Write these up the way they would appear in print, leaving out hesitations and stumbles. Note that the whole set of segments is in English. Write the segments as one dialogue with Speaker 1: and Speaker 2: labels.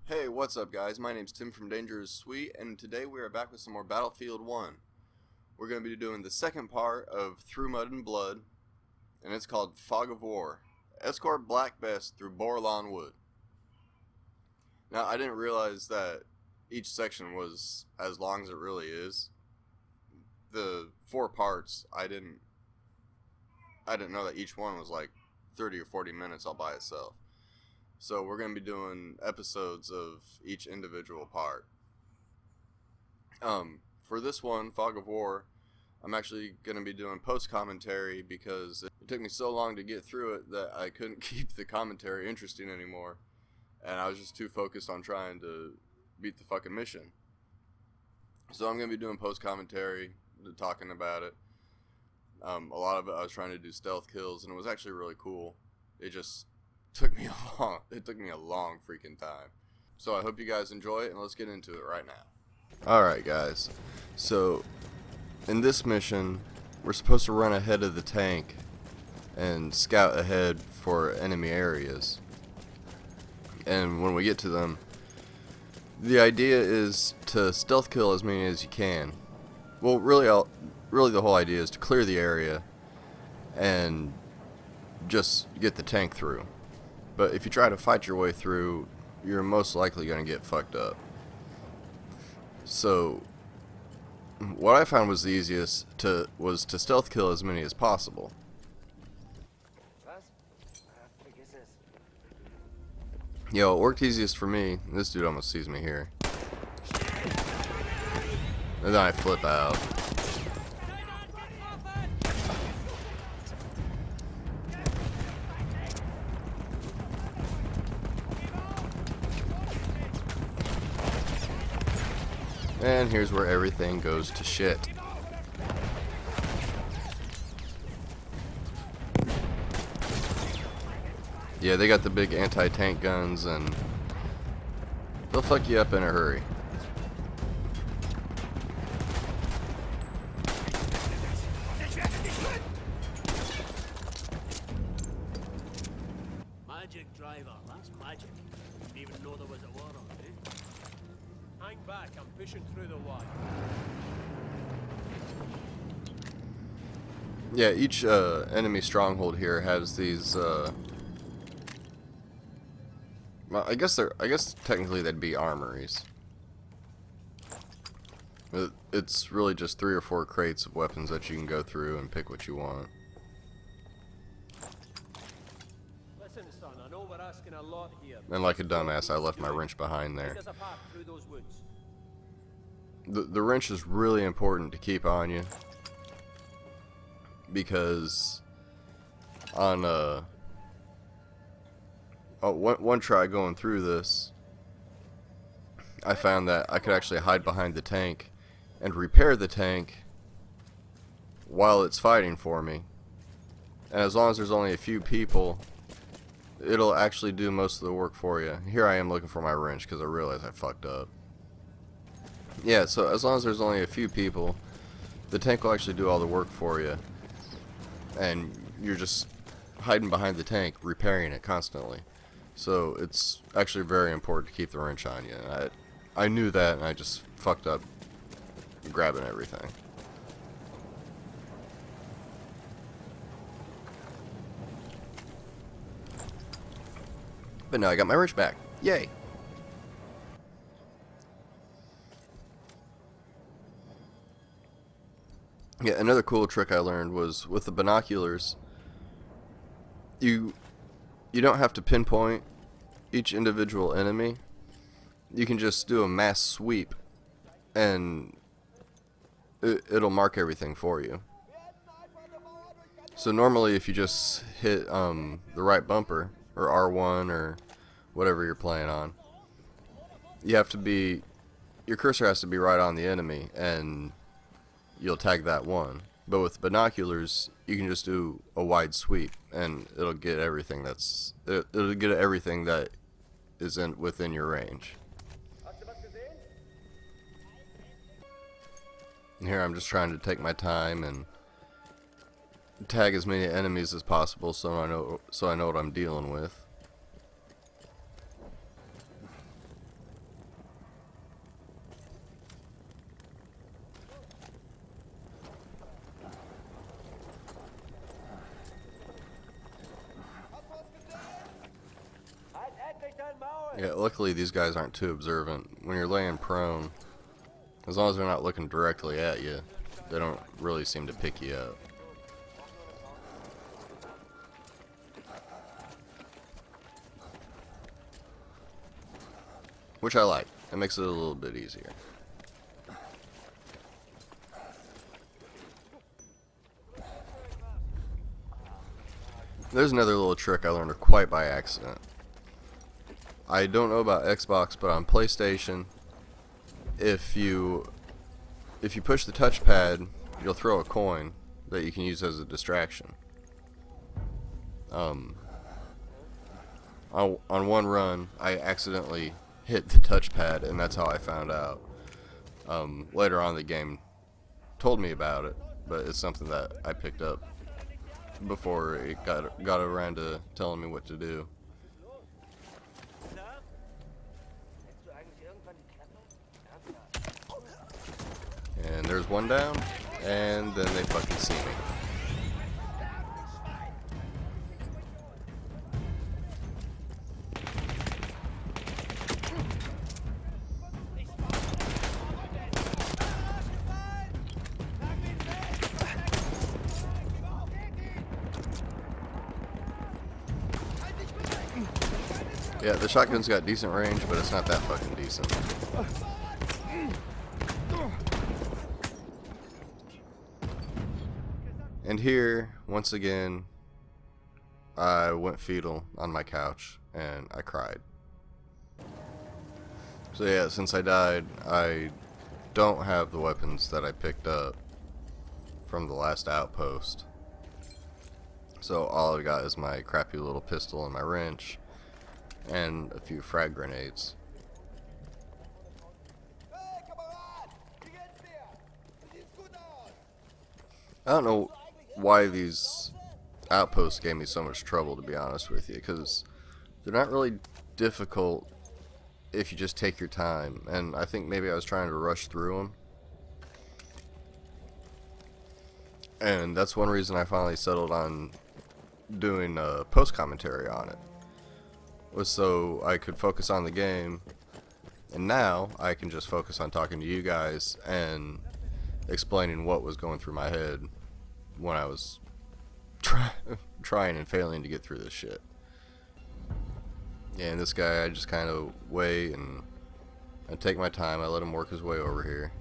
Speaker 1: Hey, what's up guys? My name's Tim from Danger is Sweet, and today we are back with some more Battlefield 1. We're going to be doing the second part of Through Mud and Blood, and it's called Fog of War. Escort Black Bess through Borlawn Wood. Now, I didn't realize that each section was as long as it really is. The 4 parts, I didn't know that each one was like 30 or 40 minutes all by itself. So we're going to be doing episodes of each individual part. For this one, Fog of War, I'm actually going to be doing post-commentary because it took me so long to get through it that I couldn't keep the commentary interesting anymore. And I was just too focused on trying to beat the fucking mission. So I'm going to be doing post-commentary, talking about it. A lot of it I was trying to do stealth kills, and it was actually really cool. It just took me a long freaking time. So I hope you guys enjoy it, and let's get into it right now. Alright guys, so in this mission we're supposed to run ahead of the tank and scout ahead for enemy areas, and when we get to them, the idea is to stealth kill as many as you can. Well, really the whole idea is to clear the area and just get the tank through. But if you try to fight your way through, you're most likely going to get fucked up. So, what I found was the easiest was to stealth kill as many as possible. Yo, it worked easiest for me. This dude almost sees me here. And then I flip out. And here's where everything goes to shit. Yeah, they got the big anti-tank guns, and they'll fuck you up in a hurry.
Speaker 2: Magic driver, that's magic. Didn't even know there was a war on, eh? Hang back, I'm pushing through the wire.
Speaker 1: Yeah, each enemy stronghold here has these. Well, I guess technically they'd be armories. It's really just 3 or 4 crates of weapons that you can go through and pick what you want.
Speaker 2: Listen, son, I know we're asking a lot here.
Speaker 1: And like a dumbass, I left my wrench behind there.
Speaker 2: Take us apart through those woods.
Speaker 1: The wrench is really important to keep on you, because on one try going through this, I found that I could actually hide behind the tank and repair the tank while it's fighting for me. And as long as there's only a few people, it'll actually do most of the work for you. Here I am looking for my wrench because I realized I fucked up. Yeah, so as long as there's only a few people, the tank will actually do all the work for you. And you're just hiding behind the tank, repairing it constantly. So it's actually very important to keep the wrench on you. And I knew that, and I just fucked up grabbing everything. But now I got my wrench back. Yay! Yeah, another cool trick I learned was with the binoculars, you don't have to pinpoint each individual enemy. You can just do a mass sweep, and it'll mark everything for you. So normally if you just hit the right bumper, or R1, or whatever you're playing on, your cursor has to be right on the enemy, and you'll tag that one. But with binoculars, you can just do a wide sweep, and it'll get everything that is within your range. And here I'm just trying to take my time and tag as many enemies as possible, so I know what I'm dealing with. Yeah, luckily these guys aren't too observant. When you're laying prone, as long as they're not looking directly at you, they don't really seem to pick you up. Which I like. It makes it a little bit easier. There's another little trick I learned quite by accident. I don't know about Xbox, but on PlayStation, if you push the touchpad, you'll throw a coin that you can use as a distraction. On one run, I accidentally hit the touchpad, and that's how I found out. Later on, the game told me about it, but it's something that I picked up before it got around to telling me what to do. And there's one down, and then they fucking see me. Yeah, the shotgun's got decent range, but it's not that fucking decent. And here, once again, I went fetal on my couch, and I cried. So yeah, since I died, I don't have the weapons that I picked up from the last outpost. So all I got is my crappy little pistol and my wrench, and a few frag grenades. I don't know why these outposts gave me so much trouble, to be honest with you, because they're not really difficult if you just take your time, and I think maybe I was trying to rush through them. And that's one reason I finally settled on doing a post commentary on it, was so I could focus on the game, and now I can just focus on talking to you guys and explaining what was going through my head when I was trying and failing to get through this shit. Yeah, and this guy, I just kind of wait and I take my time. I let him work his way over here.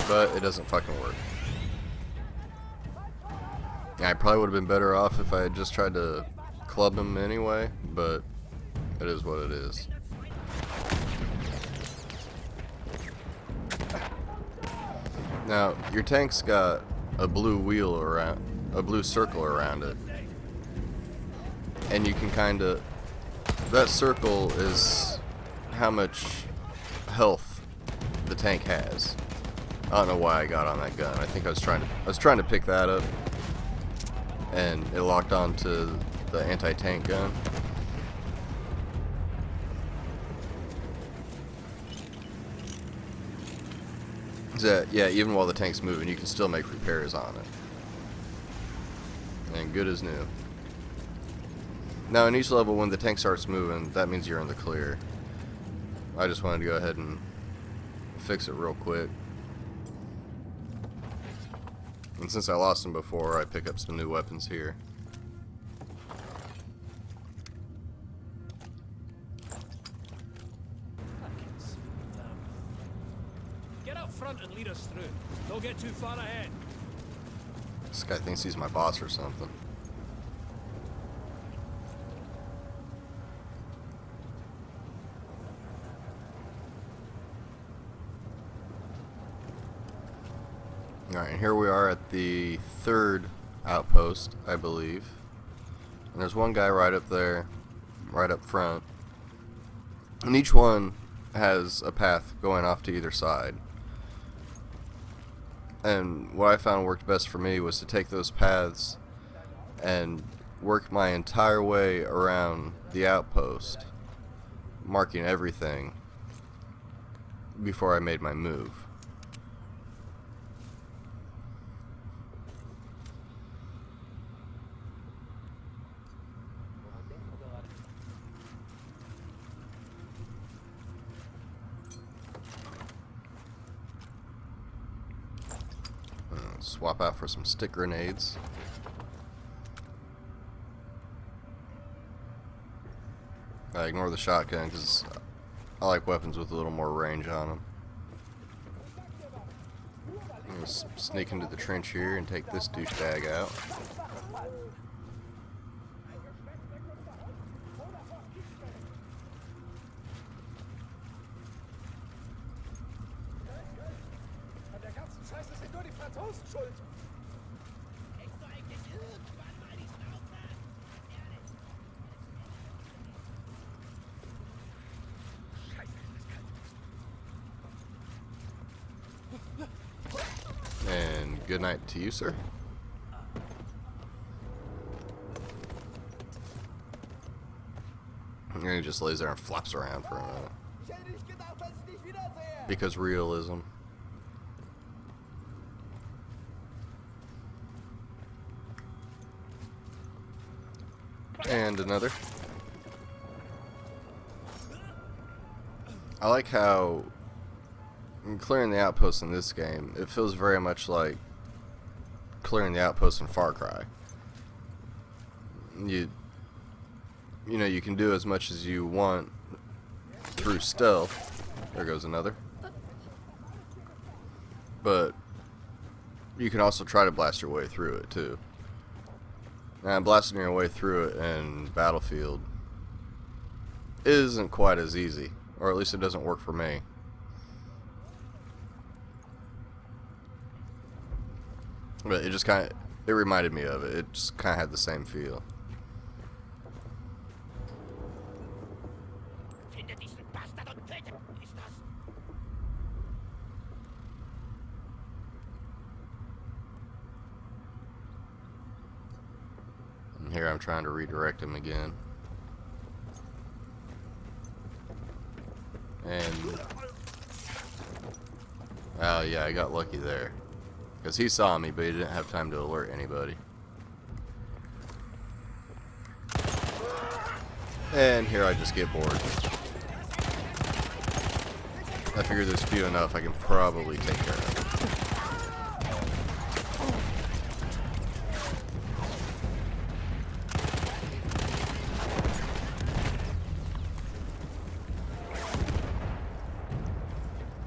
Speaker 1: But it doesn't fucking work. I probably would have been better off if I had just tried to club him anyway, but it is what it is. Now, your tank's got a blue wheel around, a blue circle around it. And you can kinda, that circle is how much health the tank has. I don't know why I got on that gun. I think I was trying to pick that up, and it locked onto the anti-tank gun. So, yeah, even while the tank's moving, you can still make repairs on it. And good as new. Now, in each level, when the tank starts moving, that means you're in the clear. I just wanted to go ahead and fix it real quick. And since I lost them before, I pick up some new weapons here.
Speaker 2: Get up front and lead us through. Don't get too far ahead.
Speaker 1: This guy thinks he's my boss or something. Alright, and here we are at the third outpost, I believe. And there's one guy right up there, right up front. And each one has a path going off to either side. And what I found worked best for me was to take those paths and work my entire way around the outpost, marking everything before I made my move. swap out for some stick grenades. I ignore the shotgun because I like weapons with a little more range on them. I'm going to sneak into the trench here and take this douchebag out. And good night to you, sir. And he just lays there and flops around for a minute. Because realism. And another. I like how clearing the outposts in this game, it feels very much like clearing the outposts in Far Cry. You know, you can do as much as you want through stealth. There goes another. But you can also try to blast your way through it too. And blasting your way through it in Battlefield isn't quite as easy, or at least it doesn't work for me. But it just kind of, it reminded me of it. It just kind of had the same feel. And here I'm trying to redirect him again. And oh yeah, I got lucky there. Because he saw me, but he didn't have time to alert anybody. And here I just get bored. I figure there's few enough I can probably take care of it.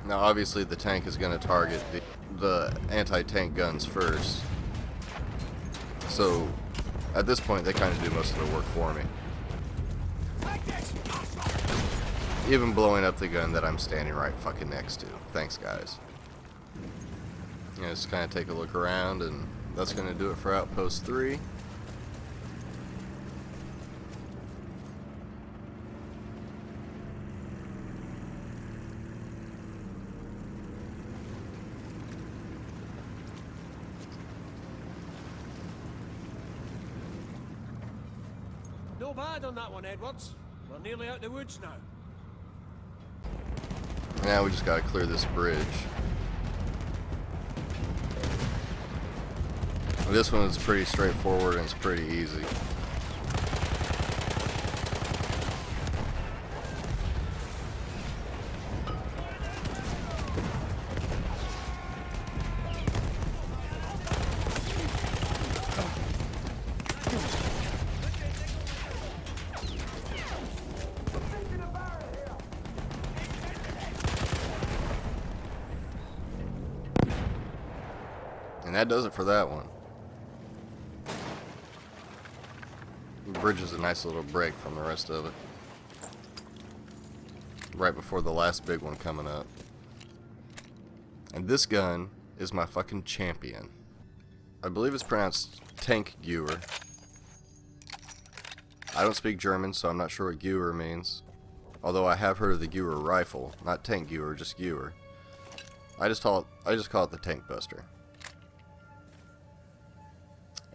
Speaker 1: Now obviously the tank is going to target the anti-tank guns first. So at this point they kind of do most of the work for me. Even blowing up the gun that I'm standing right fucking next to. Thanks guys. Just kind of take a look around, and that's going to do it for Outpost 3.
Speaker 2: No bad on that one, Edwards. We're nearly out the woods now.
Speaker 1: Now we just gotta clear this bridge. This one is pretty straightforward and it's pretty easy. And that does it for that one. The bridge is a nice little break from the rest of it. Right before the last big one coming up. And this gun is my fucking champion. I believe it's pronounced Tank Gewehr. I don't speak German, so I'm not sure what Gewehr means. Although I have heard of the Gewehr rifle. Not Tank Gewehr, just Gewehr. I just call it the Tank Buster.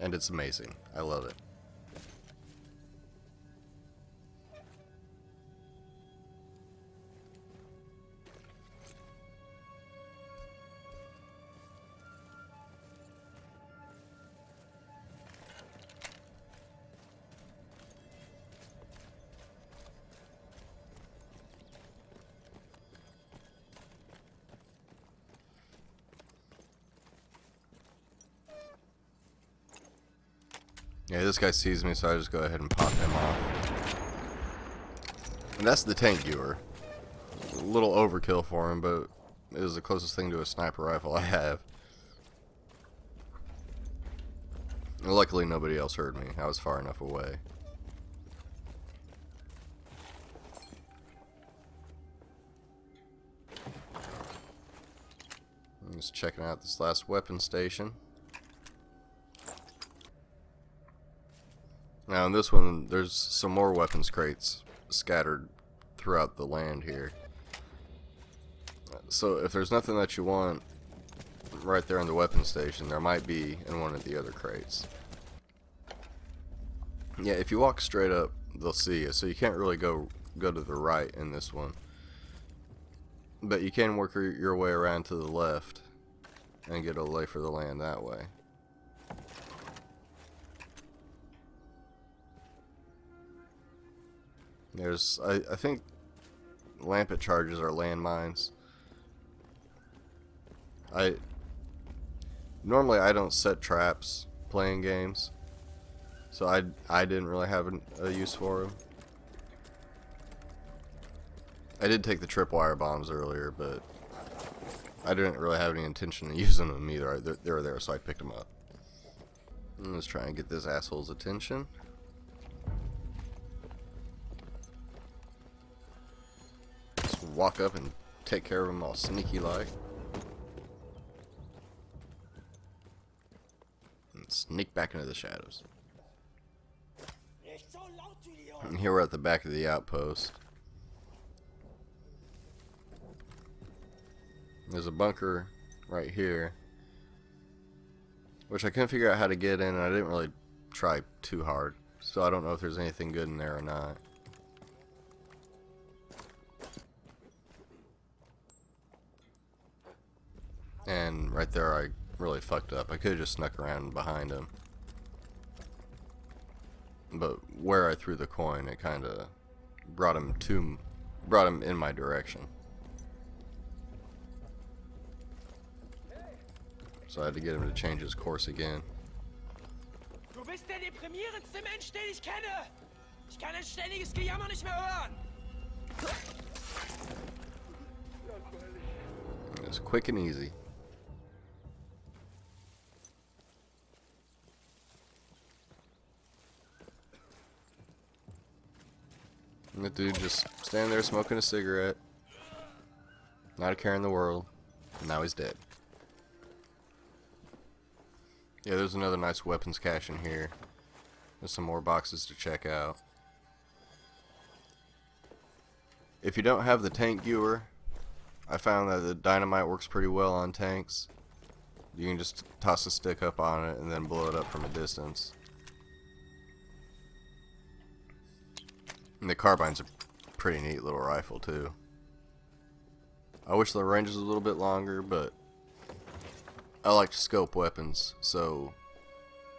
Speaker 1: And it's amazing. I love it. Yeah, this guy sees me, so I just go ahead and pop him off. And that's the tank viewer. A little overkill for him, but it was the closest thing to a sniper rifle I have. And luckily nobody else heard me. I was far enough away. I'm just checking out this last weapon station. Now in this one, there's some more weapons crates scattered throughout the land here. So if there's nothing that you want right there in the weapon station, there might be in one of the other crates. Yeah, if you walk straight up, they'll see you. So you can't really go to the right in this one. But you can work your way around to the left and get a lay for the land that way. There's, I think, lampet charges are landmines. Normally I don't set traps playing games, so I didn't really have a use for them. I did take the tripwire bombs earlier, but I didn't really have any intention of using them either. They were there, so I picked them up. Let's try and get this asshole's attention. Just walk up and take care of him all sneaky like. And sneak back into the shadows. And here we're at the back of the outpost. There's a bunker right here, which I couldn't figure out how to get in, and I didn't really try too hard, so I don't know if there's anything good in there or not. And right there I really fucked up. I could have just snuck around behind him, but where I threw the coin, it kind of brought him in my direction. So I had to get him to change his course again.
Speaker 3: Du bist der deprimierendste Mensch, den ich kenne. Ich kann ein ständiges Gejammer nicht mehr hören.
Speaker 1: It's quick and easy. And the dude just standing there smoking a cigarette. Not a care in the world. And now he's dead. Yeah, there's another nice weapons cache in here. There's some more boxes to check out. If you don't have the tank viewer, I found that the dynamite works pretty well on tanks. You can just toss a stick up on it and then blow it up from a distance. And the carbine's a pretty neat little rifle too. I wish the range was a little bit longer, but I like to scope weapons, so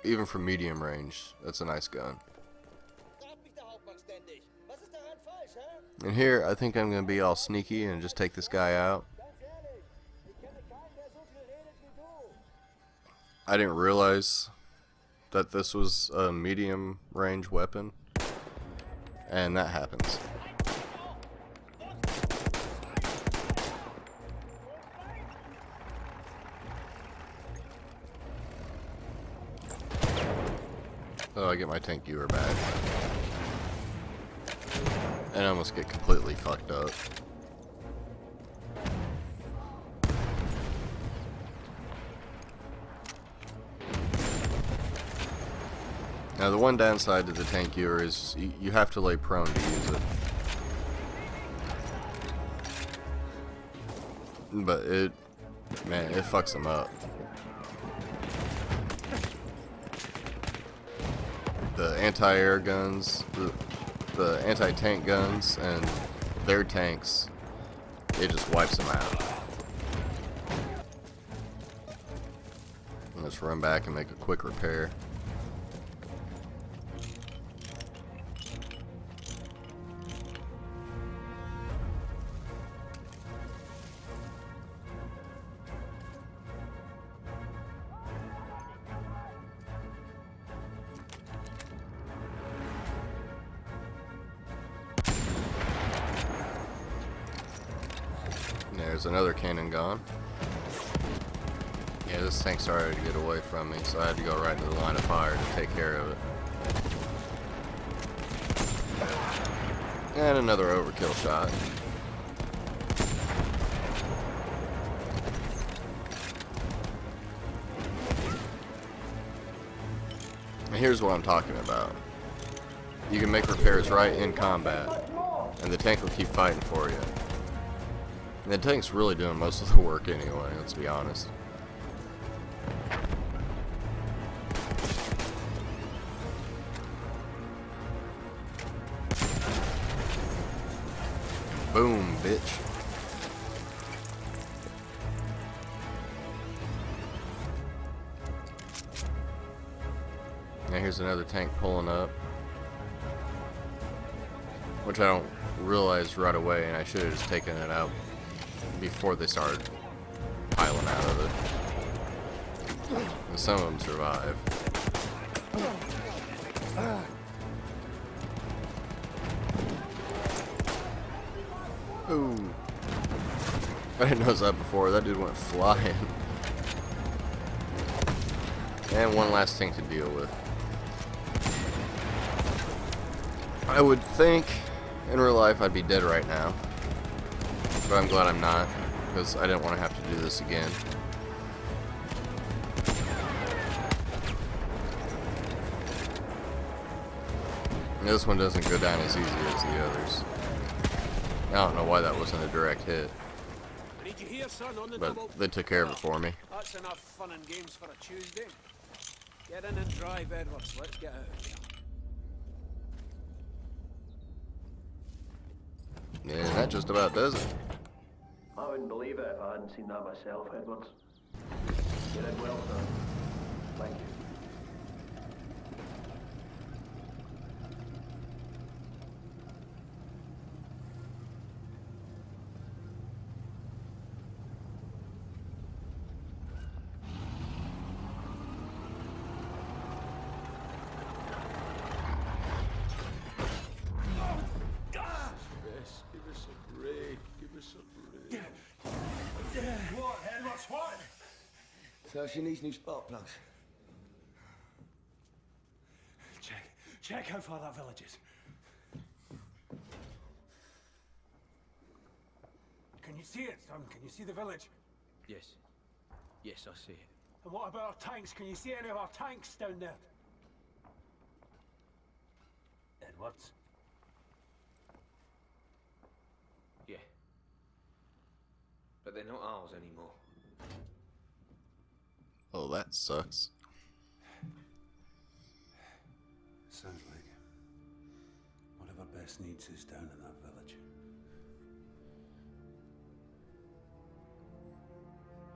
Speaker 1: even for medium range, that's a nice gun. And here, I think I'm going to be all sneaky and just take this guy out. I didn't realize that this was a medium range weapon, and that happens. So I get my tank viewer back. And I almost get completely fucked up. Now the one downside to the tank viewer is you have to lay prone to use it. But it fucks them up. The anti-air guns, the anti-tank guns, and their tanks, it just wipes them out. Let's run back and make a quick repair. There's another cannon gone. Yeah, this tank started to get away from me, so I had to go right into the line of fire to take care of it. And another overkill shot. And here's what I'm talking about. You can make repairs right in combat, and the tank will keep fighting for you. And the tank's really doing most of the work anyway, let's be honest. Boom, bitch. Now here's another tank pulling up, which I don't realize right away, and I should have just taken it out before they started piling out of it. And some of them survive. Ooh. I didn't notice that before. That dude went flying. And one last thing to deal with. I would think in real life I'd be dead right now. But I'm glad I'm not, because I didn't want to have to do this again. And this one doesn't go down as easy as the others. I don't know why that wasn't a direct hit, but they took care of it for me.
Speaker 2: That's enough fun and games for a Tuesday. Get in and drive, Edwards. Let's get out of here.
Speaker 1: Yeah, that just about does it.
Speaker 4: I wouldn't believe it if I hadn't seen that myself, Edwards. You did well, sir. Thank you.
Speaker 3: What, Edwards, what?
Speaker 5: So she needs new spark plugs.
Speaker 3: Check how far that village is. Can you see it, son? Can you see the village?
Speaker 5: Yes. Yes, I see it.
Speaker 3: And what about our tanks? Can you see any of our tanks down there? Edwards?
Speaker 5: Yeah. But they're not ours anymore.
Speaker 1: Oh, that sucks.
Speaker 6: Sounds like whatever Bess needs is down in that village.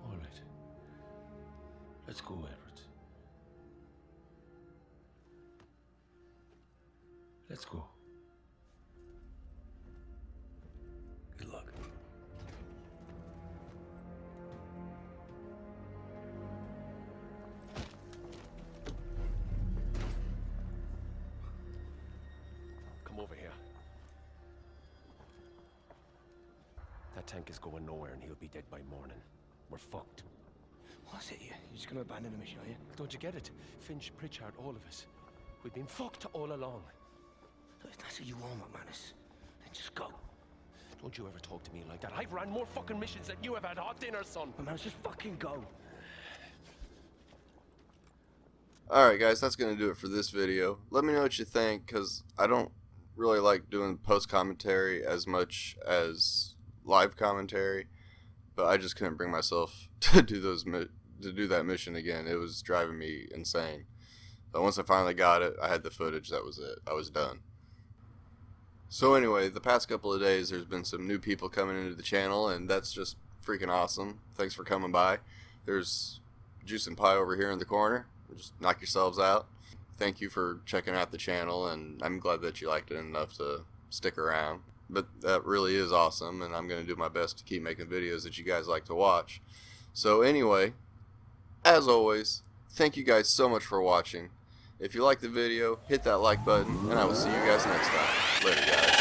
Speaker 5: All right. Let's go, Edwards. Let's go.
Speaker 6: Good luck.
Speaker 7: Come over here. That tank is going nowhere and he'll be dead by morning. We're fucked.
Speaker 5: What's it here? You're just gonna abandon the mission, are you?
Speaker 7: Don't you get it? Finch, Pritchard, all of us. We've been fucked all along.
Speaker 5: Look, if that's what you want, McManus, then just go.
Speaker 7: Don't you ever talk to me like that. I've ran more fucking missions than you have had hot dinner, son.
Speaker 5: McManus, just fucking go.
Speaker 1: Alright guys, that's going to do it for this video. Let me know what you think, because I don't really like doing post commentary as much as live commentary, but I just couldn't bring myself to do that mission again. It was driving me insane. But once I finally got it, I had the footage, that was it. I was done. So anyway, the past couple of days there's been some new people coming into the channel, and that's just freaking awesome. Thanks for coming by. There's Juice and Pie over here in the corner. Just knock yourselves out. Thank you for checking out the channel, and I'm glad that you liked it enough to stick around. But that really is awesome, and I'm going to do my best to keep making videos that you guys like to watch. So anyway, as always, thank you guys so much for watching. If you liked the video, hit that like button, and I will see you guys next time. Later, guys.